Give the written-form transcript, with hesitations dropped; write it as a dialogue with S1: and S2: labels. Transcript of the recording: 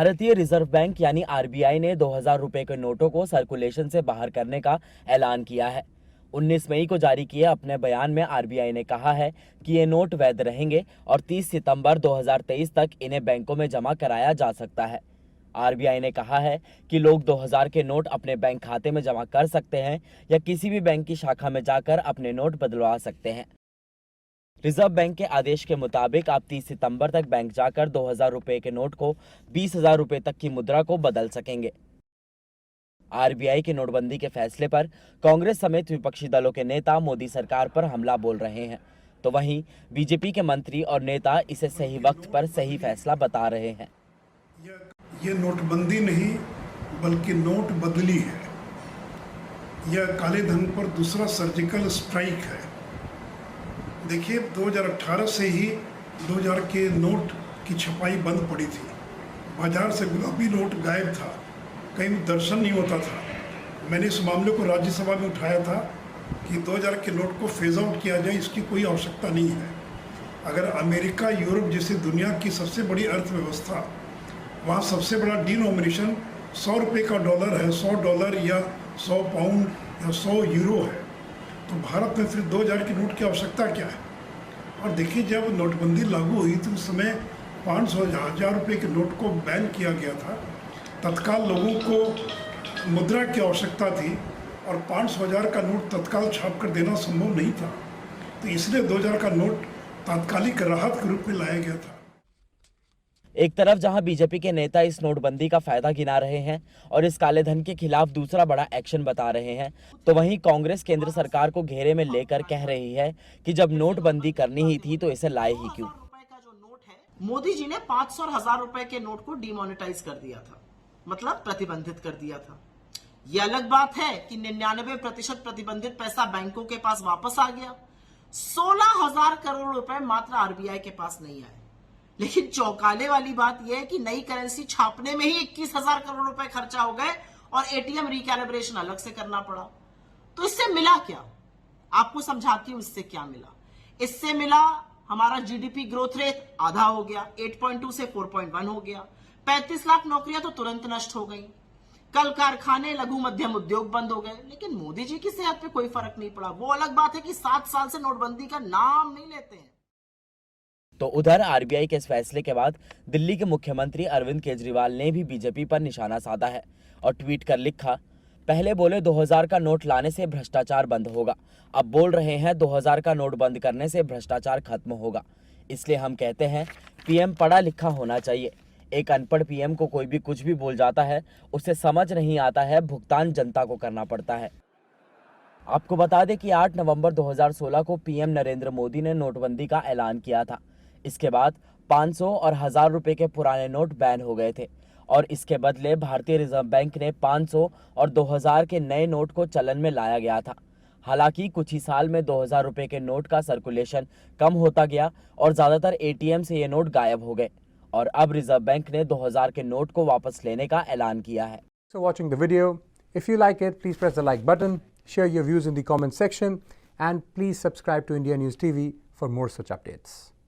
S1: भारतीय reserve bank यानी RBI ने 2000 रुपए के नोटों को सर्कुलेशन से बाहर करने का ऐलान किया है। 19 मई को जारी किए अपने बयान में आरबीआई ने कहा है कि ये नोट वैध रहेंगे और 30 सितंबर 2023 तक इन्हें बैंकों में जमा कराया जा सकता है। आरबीआई ने कहा है कि लोग 2000 के नोट अपने बैंक खाते में जमा कर सकते हैं या किसी भी बैंक की शाखा में जाकर अपने नोट बदलवा सकते हैं। रिजर्व बैंक के आदेश के मुताबिक आप 30 सितंबर तक बैंक जाकर 2000 रुपए के नोट को 20,000 रुपए तक की मुद्रा को बदल सकेंगे। आरबीआई के नोटबंदी के फैसले पर कांग्रेस समेत विपक्षी दलों के नेता मोदी सरकार पर हमला बोल रहे हैं, तो वहीं बीजेपी के मंत्री और नेता इसे सही वक्त पर सही फैसला बता रहे हैं।
S2: ये नोटबंदी नहीं बल्कि नोट बदली है। यह काले धन पर दूसरा सर्जिकल स्ट्राइक है। देखिए 2018 से ही 2000 के नोट की छपाई बंद पड़ी थी। बाजार से गुलाबी नोट गायब था, कहीं दर्शन नहीं होता था। मैंने इस मामले को राज्यसभा में उठाया था कि 2000 के नोट को फेज आउट किया जाए, इसकी कोई आवश्यकता नहीं है। अगर अमेरिका, यूरोप जैसी दुनिया की सबसे बड़ी अर्थव्यवस्था, वहाँ सबसे बड़ा डिनोमिनेशन 100 रुपये का डॉलर है, 100 डॉलर या 100 पाउंड या 100 यूरो है, तो भारत में फिर 2000 की नोट की आवश्यकता क्या है। और देखिए जब नोटबंदी लागू हुई तो उस समय 500,000 रुपये के नोट को बैन किया गया था। तत्काल लोगों को मुद्रा की आवश्यकता थी और 500,000 का नोट तत्काल छाप कर देना संभव नहीं था, तो इसलिए 2000 का नोट तात्कालिक राहत के रूप में लाया गया था।
S1: एक तरफ जहां बीजेपी के नेता इस नोटबंदी का फायदा गिना रहे हैं और इस काले धन के खिलाफ दूसरा बड़ा एक्शन बता रहे हैं, तो वहीं कांग्रेस केंद्र सरकार को घेरे में लेकर कह रही है कि जब नोटबंदी करनी ही थी तो इसे लाए ही क्यों।
S3: मोदी जी ने 500 और 1000 रुपए के नोट को डिमोनेटाइज कर दिया था, मतलब प्रतिबंधित कर दिया था। यह अलग बात है कि 99% प्रतिबंधित पैसा बैंकों के पास वापस आ गया। 16,000 करोड़ रुपए मात्र आरबीआई के पास नहीं आए। लेकिन चौंकाने वाली बात यह है कि नई करेंसी छापने में ही 21,000 करोड़ रुपए खर्चा हो गए और एटीएम रिकैलिब्रेशन अलग से करना पड़ा। तो इससे मिला क्या? आपको समझाती हूं इससे क्या मिला। इससे मिला हमारा जीडीपी ग्रोथ रेट आधा हो गया, 8.2 से 4.1 हो गया। 35 लाख नौकरियां तो तुरंत नष्ट हो गई। कल कारखाने, लघु मध्यम उद्योग बंद हो गए। लेकिन मोदी जी की सेहत पे कोई फर्क नहीं पड़ा। वो अलग बात है कि 7 साल से नोटबंदी का नाम नहीं लेते हैं।
S1: तो उधर आरबीआई के इस फैसले के बाद दिल्ली के मुख्यमंत्री अरविंद केजरीवाल ने भी बीजेपी पर निशाना साधा है और ट्वीट कर लिखा, पहले बोले 2000 का नोट लाने से भ्रष्टाचार बंद होगा, अब बोल रहे हैं 2000 का नोट बंद करने से भ्रष्टाचार खत्म होगा। इसलिए हम कहते हैं पीएम पढ़ा लिखा होना चाहिए। एक अनपढ़ पीएम को कोई भी कुछ भी बोल जाता है, उसे समझ नहीं आता है, भुगतान जनता को करना पड़ता है। आपको बता दें कि 8 नवंबर 2016 को पीएम नरेंद्र मोदी ने नोटबंदी का ऐलान किया था। इसके बाद 500 और 1000 रुपए के पुराने नोट बैन हो गए थे और इसके बदले भारतीय रिजर्व बैंक ने 500 और 2000 के नए नोट को चलन में लाया गया था। हालांकि कुछ ही साल में 2000 रुपए के नोट का सर्कुलेशन कम होता गया और ज्यादातर एटीएम से ये नोट गायब हो गए और अब रिजर्व बैंक ने 2000 के नोट को वापस लेने का ऐलान किया है।
S4: So watching the video, if you like it, please press the like button, share your views in the comment section and please subscribe to India News TV for more such updates.